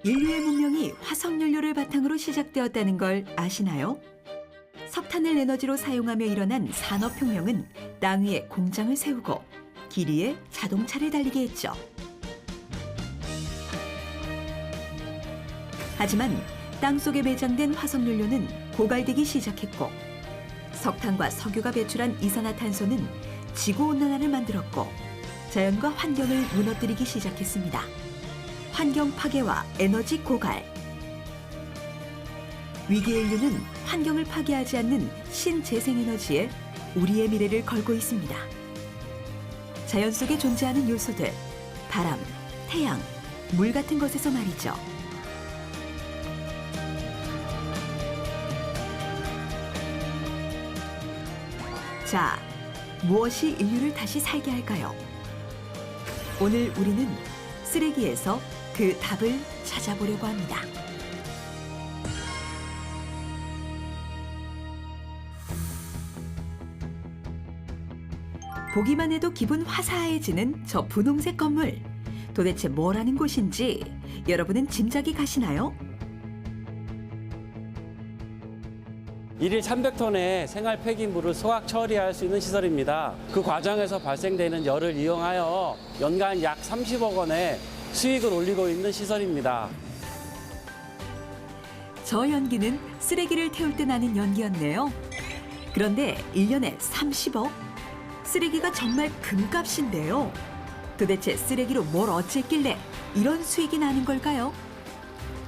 인류의 문명이 화석연료를 바탕으로 시작되었다는 걸 아시나요? 석탄을 에너지로 사용하며 일어난 산업혁명은 땅 위에 공장을 세우고 길 위에 자동차를 달리게 했죠. 하지만 땅속에 매장된 화석연료는 고갈되기 시작했고 석탄과 석유가 배출한 이산화탄소는 지구온난화를 만들었고 자연과 환경을 무너뜨리기 시작했습니다. 환경 파괴와 에너지 고갈. 위기의 인류는 환경을 파괴하지 않는 신재생에너지에 우리의 미래를 걸고 있습니다. 자연 속에 존재하는 요소들, 바람, 태양, 물 같은 것에서 말이죠. 자, 무엇이 인류를 다시 살게 할까요? 오늘 우리는 쓰레기에서 그 답을 찾아보려고 합니다. 보기만 해도 기분 화사해지는 저 분홍색 건물. 도대체 뭘 하는 곳인지 여러분은 짐작이 가시나요? 일일 300톤의 생활 폐기물을 소각 처리할 수 있는 시설입니다. 그 과정에서 발생되는 열을 이용하여 연간 약 30억 원의 수익을 올리고 있는 시설입니다. 저 연기는 쓰레기를 태울 때 나는 연기였네요. 그런데 1년에 30억? 쓰레기가 정말 금값인데요. 도대체 쓰레기로 뭘 어쨌길래 이런 수익이 나는 걸까요?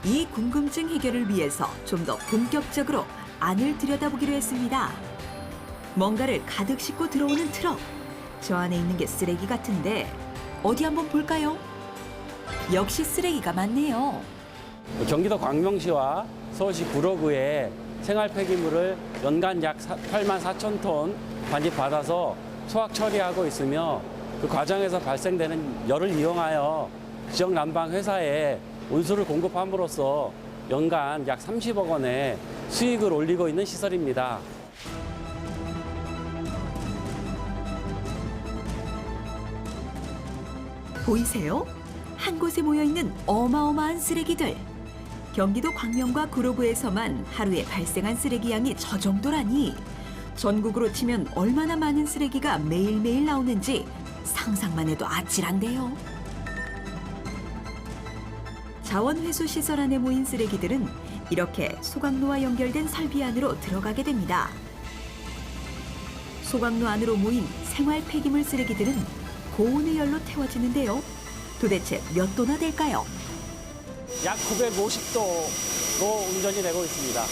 이 궁금증 해결을 위해서 좀 더 본격적으로 안을 들여다보기로 했습니다. 뭔가를 가득 싣고 들어오는 트럭. 저 안에 있는 게 쓰레기 같은데 어디 한번 볼까요? 역시 쓰레기가 많네요. 경기도 광명시와 서울시 구로구에 생활 폐기물을 연간 약 8만 4천 톤 반입받아서 소각 처리하고 있으며 그 과정에서 발생되는 열을 이용하여 지역 난방 회사에 온수를 공급함으로써 연간 약 30억 원의 수익을 올리고 있는 시설입니다. 보이세요? 한 곳에 모여있는 어마어마한 쓰레기들. 경기도 광명과 구로구에서만 하루에 발생한 쓰레기 양이 저 정도라니 전국으로 치면 얼마나 많은 쓰레기가 매일매일 나오는지 상상만 해도 아찔한데요. 자원회수 시설 안에 모인 쓰레기들은 이렇게 소각로와 연결된 설비 안으로 들어가게 됩니다. 소각로 안으로 모인 생활 폐기물 쓰레기들은 고온의 열로 태워지는데요. 도대체 몇 도나 될까요? 약 950도로 운전이 되고 있습니다.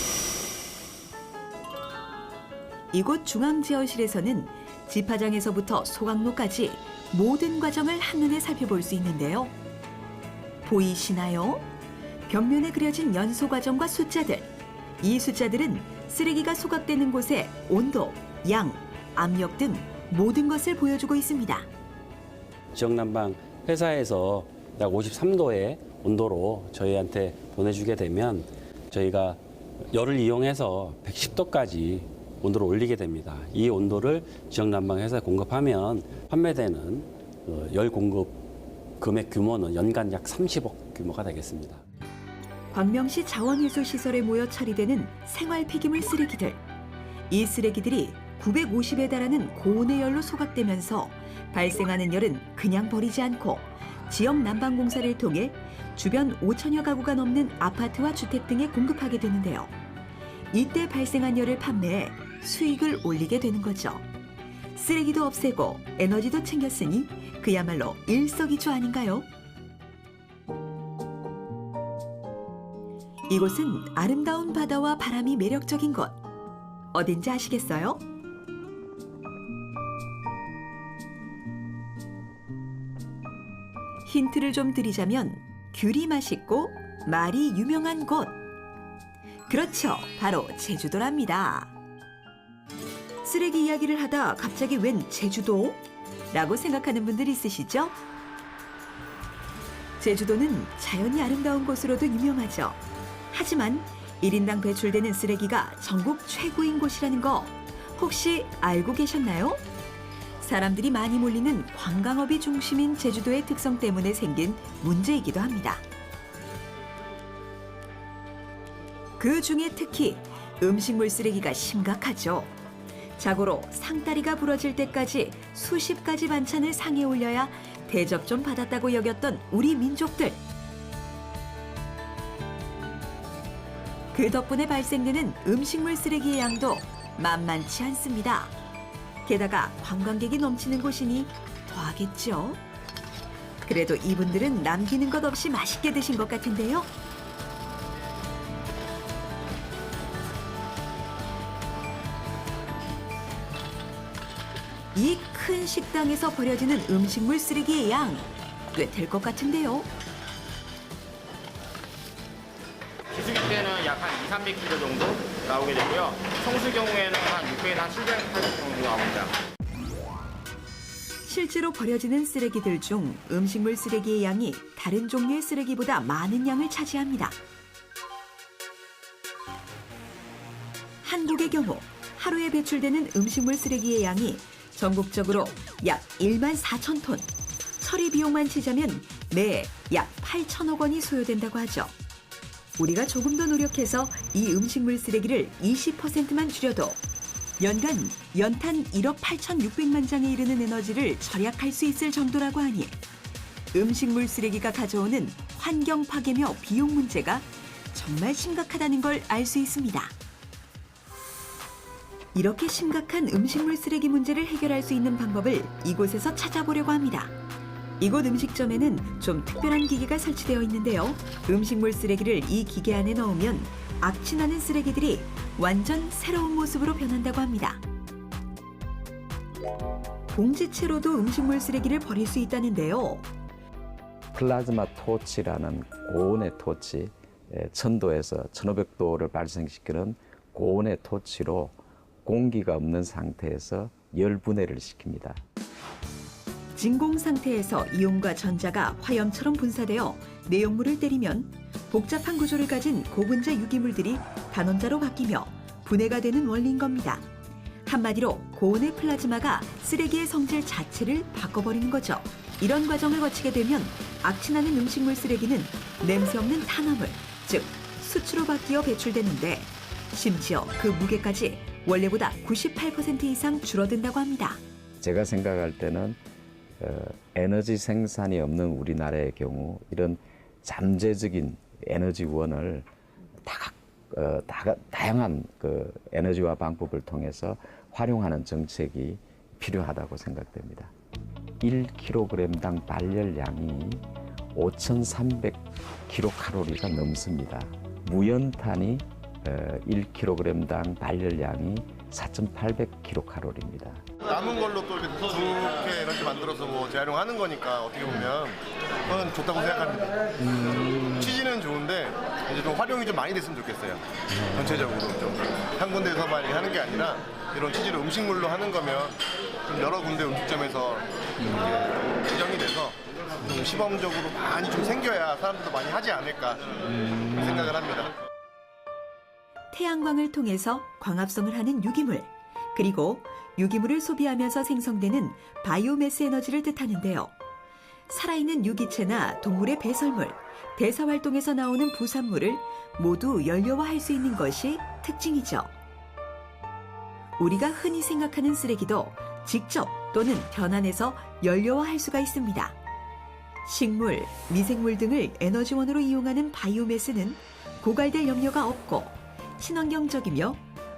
이곳 중앙제어실에서는 집화장에서부터 소각로까지 모든 과정을 한눈에 살펴볼 수 있는데요. 보이시나요? 벽면에 그려진 연소 과정과 숫자들. 이 숫자들은 쓰레기가 소각되는 곳의 온도, 양, 압력 등 모든 것을 보여주고 있습니다. 지역 난방 회사에서 약 53도의 온도로 저희한테 보내주게 되면 저희가 열을 이용해서 110도까지 온도를 올리게 됩니다. 이 온도를 지역 난방 회사에 공급하면 판매되는 열 공급 금액 규모는 연간 약 30억 규모가 되겠습니다. 광명시 자원회수 시설에 모여 처리되는 생활 폐기물 쓰레기들. 이 쓰레기들이 950에 달하는 고온의 열로 소각되면서 발생하는 열은 그냥 버리지 않고 지역 난방 공사를 통해 주변 5천여 가구가 넘는 아파트와 주택 등에 공급하게 되는데요. 이때 발생한 열을 판매해 수익을 올리게 되는 거죠. 쓰레기도 없애고 에너지도 챙겼으니 그야말로 일석이조 아닌가요? 이곳은 아름다운 바다와 바람이 매력적인 곳. 어딘지 아시겠어요? 힌트를 좀 드리자면 귤이 맛있고 말이 유명한 곳. 그렇죠. 바로 제주도랍니다. 쓰레기 이야기를 하다 갑자기 웬 제주도? 라고 생각하는 분들 있으시죠? 제주도는 자연이 아름다운 곳으로도 유명하죠. 하지만 1인당 배출되는 쓰레기가 전국 최고인 곳이라는 거 혹시 알고 계셨나요? 사람들이 많이 몰리는 관광업이 중심인 제주도의 특성 때문에 생긴 문제이기도 합니다. 그 중에 특히 음식물 쓰레기가 심각하죠. 자고로 상다리가 부러질 때까지 수십 가지 반찬을 상에 올려야 대접 좀 받았다고 여겼던 우리 민족들. 그 덕분에 발생되는 음식물 쓰레기의 양도 만만치 않습니다. 게다가 관광객이 넘치는 곳이니 더하겠죠. 그래도 이분들은 남기는 것 없이 맛있게 드신 것 같은데요. 이 큰 식당에서 버려지는 음식물 쓰레기의 양 꽤 될 것 같은데요. 기숙일 때는 약 한 200~300kg 정도 나오게 되고요. 성수 경우에는 한 600에서 한 780 정도 나옵니다. 실제로 버려지는 쓰레기들 중 음식물 쓰레기의 양이 다른 종류의 쓰레기보다 많은 양을 차지합니다. 한국의 경우 하루에 배출되는 음식물 쓰레기의 양이 전국적으로 약 1만 4천 톤, 처리 비용만 치자면 매해 약 8천억 원이 소요된다고 하죠. 우리가 조금 더 노력해서 이 음식물 쓰레기를 20%만 줄여도 연탄 1억 8,600만 장에 이르는 에너지를 절약할 수 있을 정도라고 하니 음식물 쓰레기가 가져오는 환경 파괴며 비용 문제가 정말 심각하다는 걸 알 수 있습니다. 이렇게 심각한 음식물 쓰레기 문제를 해결할 수 있는 방법을 이곳에서 찾아보려고 합니다. 이곳 음식점에는 좀 특별한 기계가 설치되어 있는데요. 음식물 쓰레기를 이 기계 안에 넣으면 악취나는 쓰레기들이 완전 새로운 모습으로 변한다고 합니다. 봉지채로도 음식물 쓰레기를 버릴 수 있다는데요. 플라즈마 토치라는 고온의 토치, 1000도에서 1500도를 발생시키는 고온의 토치로 공기가 없는 상태에서 열 분해를 시킵니다. 진공 상태에서 이온과 전자가 화염처럼 분사되어 내용물을 때리면 복잡한 구조를 가진 고분자 유기물들이 단원자로 바뀌며 분해가 되는 원리인 겁니다. 한마디로 고온의 플라즈마가 쓰레기의 성질 자체를 바꿔버리는 거죠. 이런 과정을 거치게 되면 악취나는 음식물 쓰레기는 냄새 없는 탄화물, 즉 수치로 바뀌어 배출되는데 심지어 그 무게까지 원래보다 98% 이상 줄어든다고 합니다. 제가 생각할 때는 에너지 생산이 없는 우리나라의 경우 이런 잠재적인 에너지원을 다양한 에너지와 방법을 통해서 활용하는 정책이 필요하다고 생각됩니다. 1kg당 발열량이 5,300kcal가 넘습니다. 무연탄이 1kg당 발열량이 4,800kcal입니다. 남은 걸로 또 이렇게 좋게 이렇게 만들어서 뭐 재활용하는 거니까 어떻게 보면 그건 좋다고 생각합니다. 취지는 좋은데 이제 좀 활용이 좀 많이 됐으면 좋겠어요. 전체적으로 좀 한 군데에서만 하는 게 아니라 이런 취지로 음식물로 하는 거면 좀 여러 군데 음식점에서 이게 지정이 돼서 좀 시범적으로 많이 좀 생겨야 사람들도 많이 하지 않을까 생각을 합니다. 태양광을 통해서 광합성을 하는 유기물, 그리고 유기물을 소비하면서 생성되는 바이오매스 에너지를 뜻하는데요. 살아있는 유기체나 동물의 배설물, 대사활동에서 나오는 부산물을 모두 연료화할 수 있는 것이 특징이죠. 우리가 흔히 생각하는 쓰레기도 직접 또는 변환해서 연료화할 수가 있습니다. 식물, 미생물 등을 에너지원으로 이용하는 바이오매스는 고갈될 염려가 없고 친환경적이며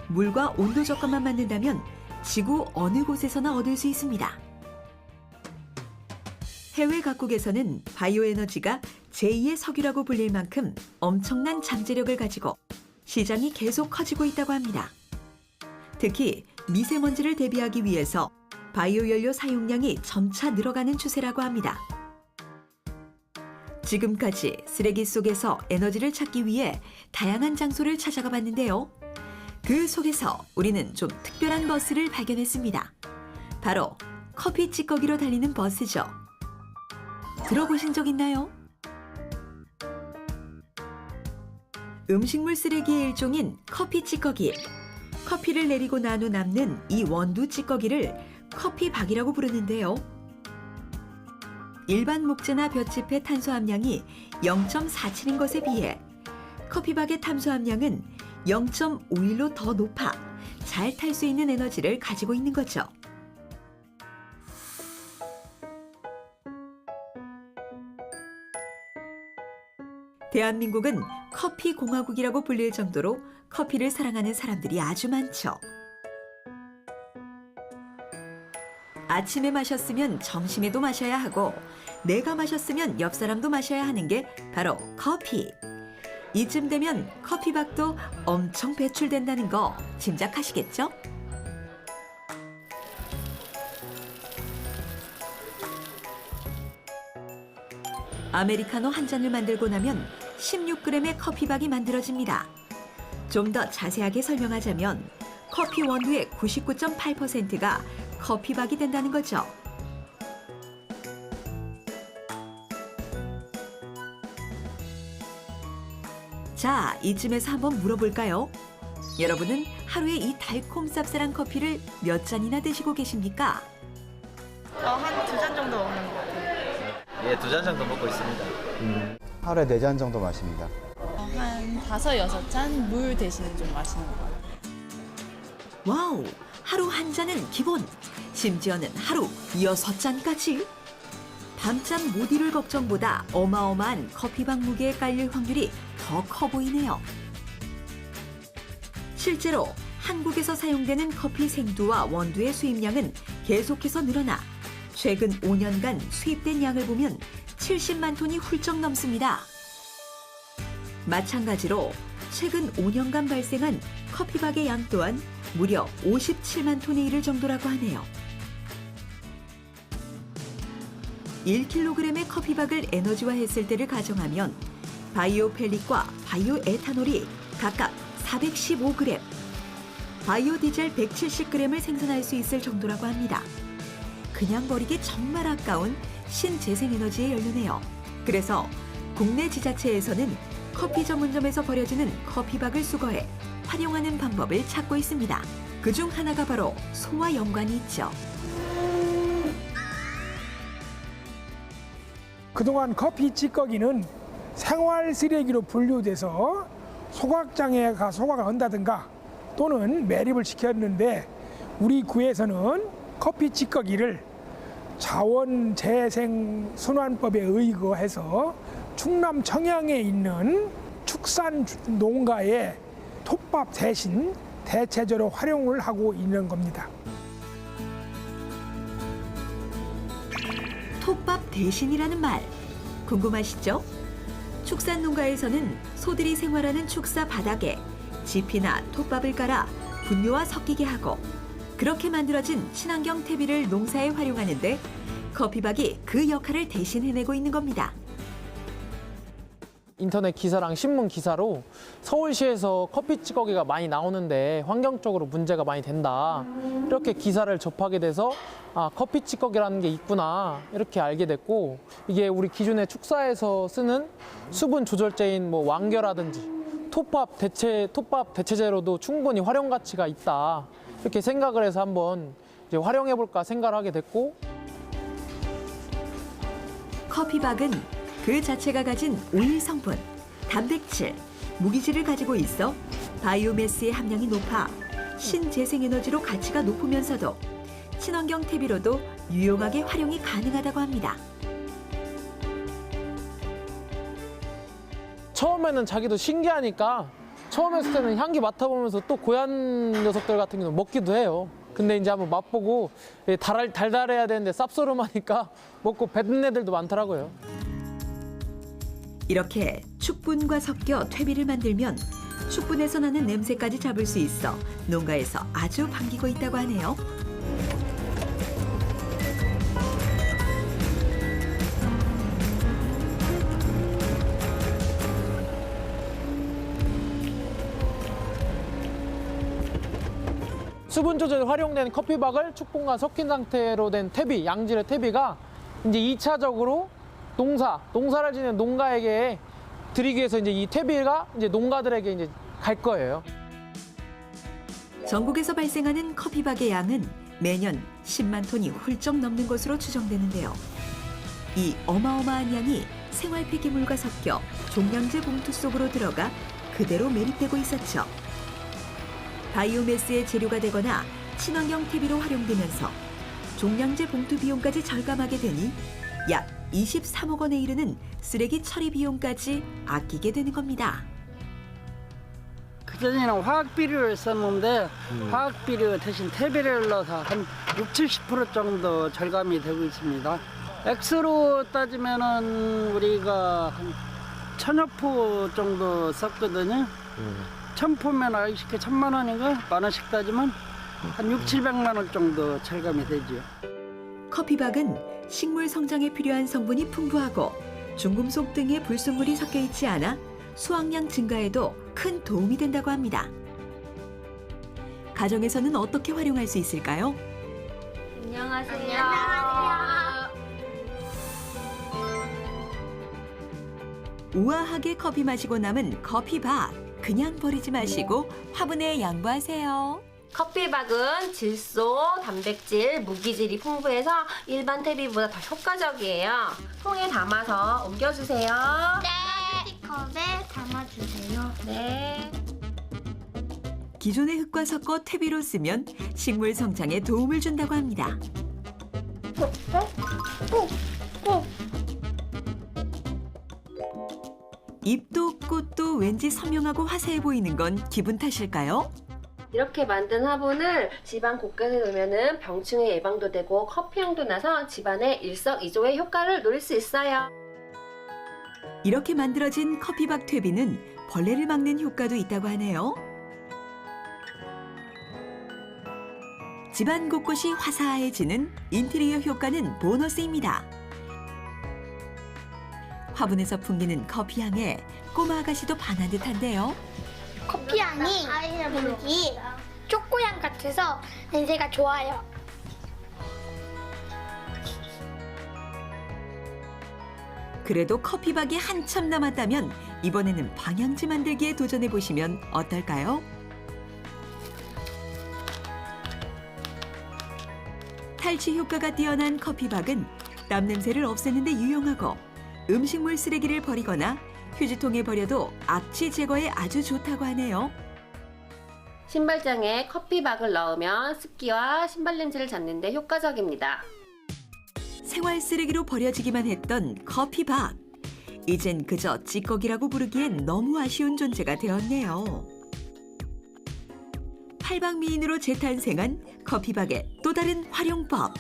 물과 온도 조건만 맞는다면 지구 어느 곳에서나 얻을 수 있습니다. 해외 각국에서는 바이오에너지가 제2의 석유라고 불릴 만큼 엄청난 잠재력을 가지고 시장이 계속 커지고 있다고 합니다. 특히 미세먼지를 대비하기 위해서 바이오 연료 사용량이 점차 늘어가는 추세라고 합니다. 지금까지 쓰레기 속에서 에너지를 찾기 위해 다양한 장소를 찾아가 봤는데요. 그 속에서 우리는 좀 특별한 버스를 발견했습니다. 바로 커피 찌꺼기로 달리는 버스죠. 들어보신 적 있나요? 음식물 쓰레기의 일종인 커피 찌꺼기. 커피를 내리고 난 후 남는 이 원두 찌꺼기를 커피박이라고 부르는데요. 일반 목재나 볏짚의 탄소 함량이 0.47인 것에 비해 커피박의 탄수 함량은 0.51로 더 높아 잘 탈 수 있는 에너지를 가지고 있는 거죠. 대한민국은 커피 공화국이라고 불릴 정도로 커피를 사랑하는 사람들이 아주 많죠. 아침에 마셨으면 점심에도 마셔야 하고 내가 마셨으면 옆 사람도 마셔야 하는 게 바로 커피. 이쯤 되면 커피박도 엄청 배출된다는 거 짐작하시겠죠? 아메리카노 한 잔을 만들고 나면 16g의 커피박이 만들어집니다. 좀 더 자세하게 설명하자면 커피 원두의 99.8%가 커피박이 된다는 거죠. 자, 이쯤에서 한번 물어볼까요? 여러분은 하루에 이 달콤 쌉쌀한 커피를 몇 잔이나 드시고 계십니까? 한 2잔 정도 먹는 것 같아요. 예, 2잔 정도 먹고 있습니다. 하루에 4잔 정도 마십니다. 한 5, 6잔 물 대신에 좀 마시는 것 같아요. 와우, 하루 한 잔은 기본. 심지어는 하루 6잔까지. 밤잠 못 이룰 걱정보다 어마어마한 커피박 무게에 깔릴 확률이 더 커 보이네요. 실제로 한국에서 사용되는 커피 생두와 원두의 수입량은 계속해서 늘어나 최근 5년간 수입된 양을 보면 70만 톤이 훌쩍 넘습니다. 마찬가지로 최근 5년간 발생한 커피박의 양 또한 무려 57만 톤에 이를 정도라고 하네요. 1kg의 커피박을 에너지화했을 때를 가정하면 바이오 펠릿과 바이오 에탄올이 각각 415g, 바이오 디젤 170g을 생산할 수 있을 정도라고 합니다. 그냥 버리기 정말 아까운 신재생에너지의 연료네요. 그래서 국내 지자체에서는 커피 전문점에서 버려지는 커피박을 수거해 활용하는 방법을 찾고 있습니다. 그중 하나가 바로 소와 연관이 있죠. 그동안 커피 찌꺼기는 생활 쓰레기로 분류돼서 소각장애가 소각을 한다든가 또는 매립을 시켰는데 우리 구에서는 커피 찌꺼기를 자원재생순환법에 의거해서 충남 청양에 있는 축산 농가의 톱밥 대신 대체제로 활용을 하고 있는 겁니다. 톱밥 대신이라는 말 궁금하시죠? 축산 농가에서는 소들이 생활하는 축사 바닥에 지피나 톱밥을 깔아 분뇨와 섞이게 하고 그렇게 만들어진 친환경 퇴비를 농사에 활용하는데 커피박이 그 역할을 대신 해내고 있는 겁니다. 인터넷 기사랑 신문 기사로 서울시에서 커피 찌꺼기가 많이 나오는데 환경적으로 문제가 많이 된다. 이렇게 기사를 접하게 돼서 아, 커피 찌꺼기라는 게 있구나 이렇게 알게 됐고 이게 우리 기존의 축사에서 쓰는 수분 조절제인 뭐 왕겨라든지 톱밥 대체제로도 충분히 활용 가치가 있다. 이렇게 생각을 해서 한번 이제 활용해 볼까 생각을 하게 됐고 커피박은 그 자체가 가진 오일 성분, 단백질, 무기질을 가지고 있어 바이오매스의 함량이 높아 신재생에너지로 가치가 높으면서도 친환경 퇴비로도 유용하게 활용이 가능하다고 합니다. 처음에는 자기도 신기하니까 처음 했을 때는 향기 맡아보면서 또 고얀 녀석들 같은 경우는 먹기도 해요. 근데 이제 한번 맛보고 달달해야 되는데 쌉소름하니까 먹고 뱉는 애들도 많더라고요. 이렇게 축분과 섞여 퇴비를 만들면 축분에서 나는 냄새까지 잡을 수 있어 농가에서 아주 반기고 있다고 하네요. 수분 조절에 활용된 커피박을 축분과 섞인 상태로 된 퇴비, 양질의 퇴비가 이제 2차적으로 농사를 지는 농가에게 드리기 위해서 이제 이 퇴비가 이제 농가들에게 이제 갈 거예요. 전국에서 발생하는 커피박의 양은 매년 10만 톤이 훌쩍 넘는 것으로 추정되는데요. 이 어마어마한 양이 생활 폐기물과 섞여 종량제 봉투 속으로 들어가 그대로 매립되고 있었죠. 바이오매스의 재료가 되거나 친환경 퇴비로 활용되면서 종량제 봉투 비용까지 절감하게 되니 약 23억 원에 이르는 쓰레기 처리 비용까지 아끼게 되는 겁니다. 그전에는 화학비료를 썼는데 화학비료 대신 퇴비를 넣어서 한 60-70% 정도 절감이 되고 있습니다. 액수로 따지면은 우리가 한 1000여 포 정도 썼거든요. 1000포면 아이스크 1000만 원인가? 만 원씩 따지면 한 600-700만 원 정도 절감이 되죠. 커피박은 식물 성장에 필요한 성분이 풍부하고 중금속 등의 불순물이 섞여 있지 않아 수확량 증가에도 큰 도움이 된다고 합니다. 가정에서는 어떻게 활용할 수 있을까요? 우아하게 커피 마시고 남은 커피박 그냥 버리지 마시고 화분에 양보하세요. 커피박은 질소, 단백질, 무기질이 풍부해서 일반 퇴비보다 더 효과적이에요. 통에 담아서 옮겨주세요. 네. 컵에 담아주세요. 네. 기존의 흙과 섞어 퇴비로 쓰면 식물 성장에 도움을 준다고 합니다. 잎도 꽃도 왠지 선명하고 화사해 보이는 건 기분 탓일까요? 이렇게 만든 화분을 집안 곳간에 놓으면 병충해 예방도 되고 커피향도 나서 집안의 일석이조의 효과를 누릴 수 있어요. 이렇게 만들어진 커피박 퇴비는 벌레를 막는 효과도 있다고 하네요. 집안 곳곳이 화사해지는 인테리어 효과는 보너스입니다. 화분에서 풍기는 커피향에 꼬마 아가씨도 반한 듯한데요. 커피향이 왠지 초코향 같아서 냄새가 좋아요. 그래도 커피박이 한참 남았다면 이번에는 방향제 만들기에 도전해보시면 어떨까요? 탈취 효과가 뛰어난 커피박은 땀 냄새를 없애는 데 유용하고 음식물 쓰레기를 버리거나 휴지통에 버려도 악취 제거에 아주 좋다고 하네요. 신발장에 커피박을 넣으면 습기와 신발 냄새를 잡는 데 효과적입니다. 생활 쓰레기로 버려지기만 했던 커피박. 이젠 그저 찌꺼기라고 부르기엔 너무 아쉬운 존재가 되었네요. 팔방미인으로 재탄생한 커피박의 또 다른 활용법.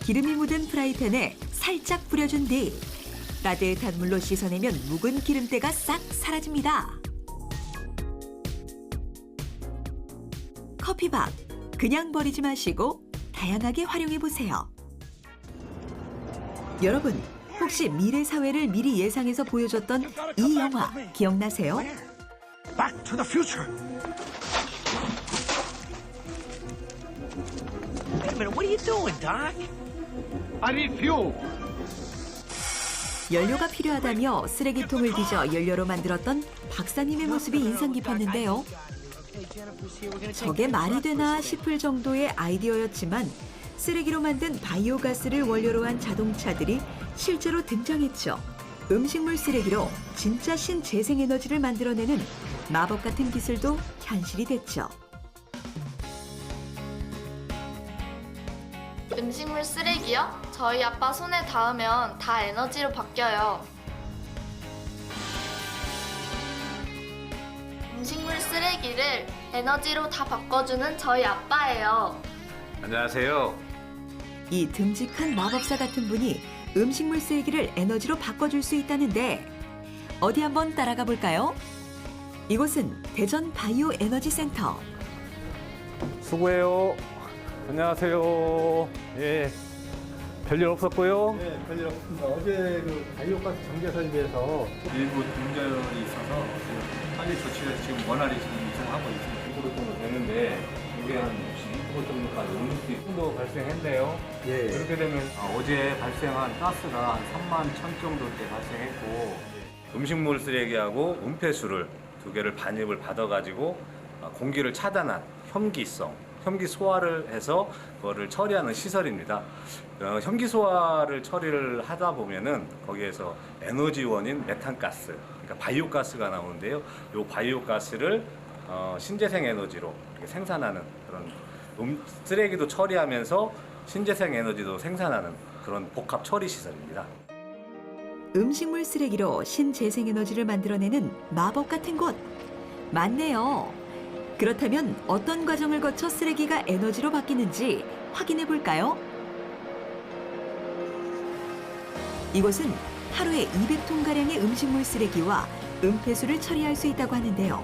기름이 묻은 프라이팬에 살짝 뿌려준 뒤 따뜻한 물로 씻어내면 묵은 기름때가 싹 사라집니다. 커피박, 그냥 버리지 마시고 다양하게 활용해보세요. 여러분, 혹시 미래 사회를 미리 예상해서 보여줬던 이 영화 기억나세요? Back to the future. Wait a minute, what are you doing, Doc? I need fuel. 연료가 필요하다며 쓰레기통을 뒤져 연료로 만들었던 박사님의 모습이 인상 깊었는데요. 저게 말이 되나 싶을 정도의 아이디어였지만 쓰레기로 만든 바이오가스를 원료로 한 자동차들이 실제로 등장했죠. 음식물 쓰레기로 진짜 신재생에너지를 만들어내는 마법 같은 기술도 현실이 됐죠. 음식물 쓰레기요? 저희 아빠 손에 닿으면 다 에너지로 바뀌어요. 음식물 쓰레기를 에너지로 다 바꿔주는 저희 아빠예요. 안녕하세요. 이 듬직한 마법사 같은 분이 음식물 쓰레기를 에너지로 바꿔줄 수 있다는데 어디 한번 따라가 볼까요? 이곳은 대전 바이오 에너지 센터. 수고해요. 안녕하세요. 예. 별일 없었고요. 네, 별일 없습니다. 어제 그 바이오가스 정제 설비에서 일부 분절이 있어서 빨리 조치를 지금 원활히 지금 이송하고 있습니다. 6% 정도 되는데 이게 한 20% 정도까지 오는 정도 발생했네요. 예. 그렇게 되면 어제 발생한 가스가 한 3만 1천 정도께 발생했고 음식물 쓰레기하고 은폐수를 두 개를 반입을 받아가지고 공기를 차단한 혐기성, 혐기 소화를 해서 그거를 처리하는 시설입니다. 혐기 소화를 처리를 하다 보면은 거기에서 에너지원인 메탄가스, 그러니까 바이오가스가 나오는데요. 이 바이오가스를 신재생 에너지로 이렇게 생산하는 그런 쓰레기도 처리하면서 신재생 에너지도 생산하는 그런 복합 처리 시설입니다. 음식물 쓰레기로 신재생에너지를 만들어내는 마법 같은 곳 맞네요. 그렇다면 어떤 과정을 거쳐 쓰레기가 에너지로 바뀌는지 확인해 볼까요? 이곳은 하루에 200톤가량의 음식물 쓰레기와 은폐수를 처리할 수 있다고 하는데요.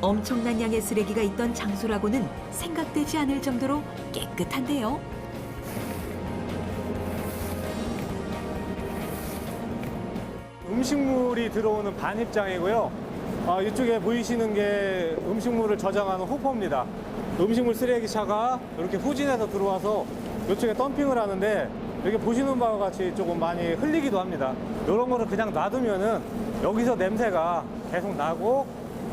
엄청난 양의 쓰레기가 있던 장소라고는 생각되지 않을 정도로 깨끗한데요. 음식물이 들어오는 반입장이고요. 이쪽에 보이시는 게 음식물을 저장하는 호퍼입니다. 음식물 쓰레기차가 이렇게 후진해서 들어와서 이쪽에 덤핑을 하는데 여기 보시는 바와 같이 조금 많이 흘리기도 합니다. 이런 거를 그냥 놔두면은 여기서 냄새가 계속 나고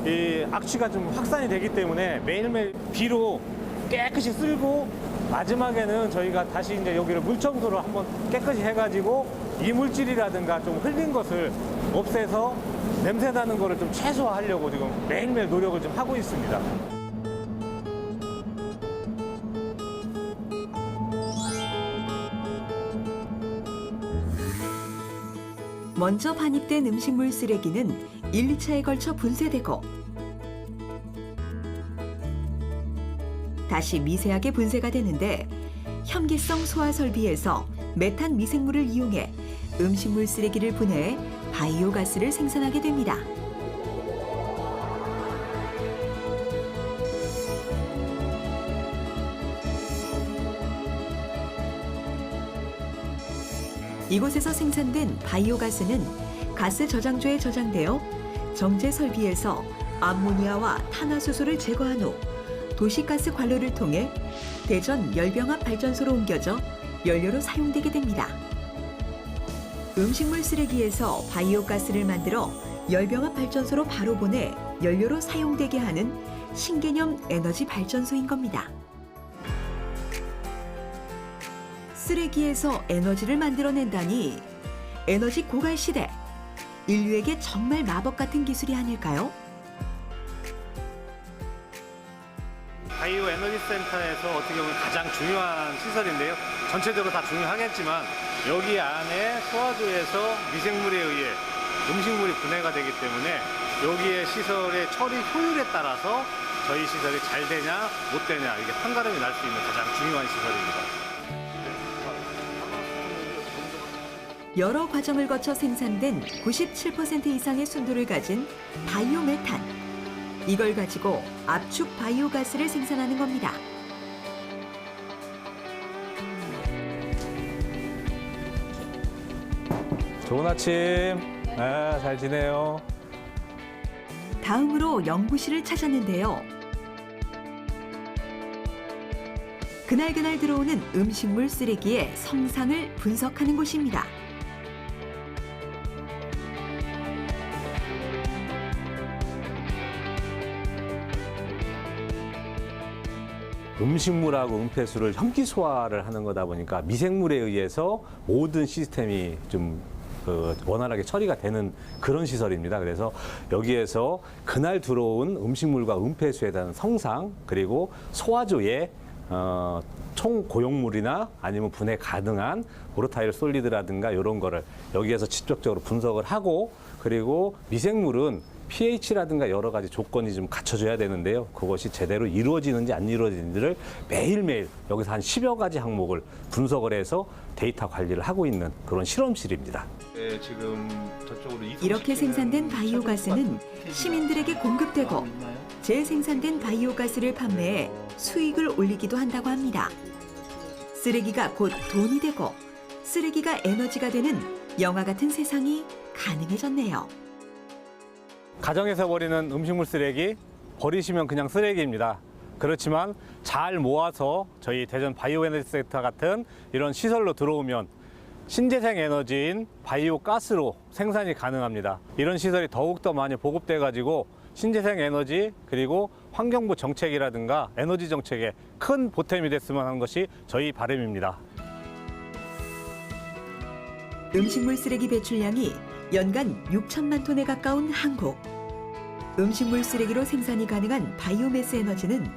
이 악취가 좀 확산이 되기 때문에 매일매일 비로 깨끗이 쓸고 마지막에는 저희가 다시 이제 여기를 물청소를 한번 깨끗이 해가지고 이물질이라든가 좀 흘린 것을 없애서 냄새 나는 거를 좀 최소화하려고 지금 매일매일 노력을 좀 하고 있습니다. 먼저 반입된 음식물 쓰레기는 1, 2차에 걸쳐 분쇄되고 다시 미세하게 분쇄가 되는데 혐기성 소화 설비에서 메탄 미생물을 이용해 음식물 쓰레기를 분해해 바이오가스를 생산하게 됩니다. 이곳에서 생산된 바이오가스는 가스 저장소에 저장되어 정제 설비에서 암모니아와 탄화수소를 제거한 후 도시가스 관로를 통해 대전 열병합 발전소로 옮겨져 연료로 사용되게 됩니다. 음식물 쓰레기에서 바이오가스를 만들어 열병합 발전소로 바로 보내 연료로 사용되게 하는 신개념 에너지 발전소인 겁니다. 쓰레기에서 에너지를 만들어낸다니 에너지 고갈 시대, 인류에게 정말 마법 같은 기술이 아닐까요? 바이오 에너지 센터에서 어떻게 보면 가장 중요한 시설인데요. 전체적으로 다 중요하겠지만 여기 안에 소화조에서 미생물에 의해 음식물이 분해가 되기 때문에 여기의 시설의 처리 효율에 따라서 저희 시설이 잘 되냐 못 되냐 이게 판가름이 날 수 있는 가장 중요한 시설입니다. 여러 과정을 거쳐 생산된 97% 이상의 순도를 가진 바이오메탄. 이걸 가지고 압축 바이오가스를 생산하는 겁니다. 좋은 아침. 잘 지내요. 다음으로 연구실을 찾았는데요. 그날그날 들어오는 음식물 쓰레기의 성상을 분석하는 곳입니다. 음식물하고 은폐수를 혐기 소화를 하는 거다 보니까 미생물에 의해서 모든 시스템이 좀 원활하게 처리가 되는 그런 시설입니다. 그래서 여기에서 그날 들어온 음식물과 은폐수에 대한 성상 그리고 소화조의 총 고용물이나 아니면 분해 가능한 보르타일 솔리드라든가 이런 거를 여기에서 직접적으로 분석을 하고 그리고 미생물은 pH라든가 여러 가지 조건이 좀 갖춰져야 되는데요. 그것이 제대로 이루어지는지 안 이루어지는지를 매일매일 여기서 한 10여 가지 항목을 분석을 해서 데이터 관리를 하고 있는 그런 실험실입니다. 네, 지금 저쪽으로 이렇게 생산된 바이오가스는 시민들에게 공급되고 재생산된 바이오가스를 판매해 수익을 올리기도 한다고 합니다. 쓰레기가 곧 돈이 되고 쓰레기가 에너지가 되는 영화 같은 세상이 가능해졌네요. 가정에서 버리는 음식물 쓰레기 버리시면 그냥 쓰레기입니다. 그렇지만 잘 모아서 저희 대전 바이오에너지 센터 같은 이런 시설로 들어오면 신재생 에너지인 바이오가스로 생산이 가능합니다. 이런 시설이 더욱더 많이 보급돼 가지고 신재생 에너지 그리고 환경부 정책이라든가 에너지 정책에 큰 보탬이 됐으면 하는 것이 저희 바람입니다. 음식물 쓰레기 배출량이 연간 6천만 톤에 가까운 한국. 음식물 쓰레기로 생산이 가능한 바이오매스 에너지는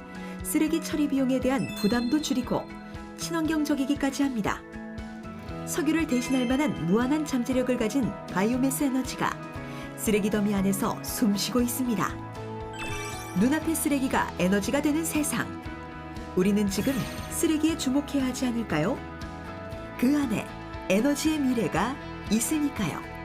쓰레기 처리 비용에 대한 부담도 줄이고 친환경적이기까지 합니다. 석유를 대신할 만한 무한한 잠재력을 가진 바이오매스 에너지가 쓰레기 더미 안에서 숨쉬고 있습니다. 눈앞의 쓰레기가 에너지가 되는 세상. 우리는 지금 쓰레기에 주목해야 하지 않을까요? 그 안에 에너지의 미래가 있으니까요.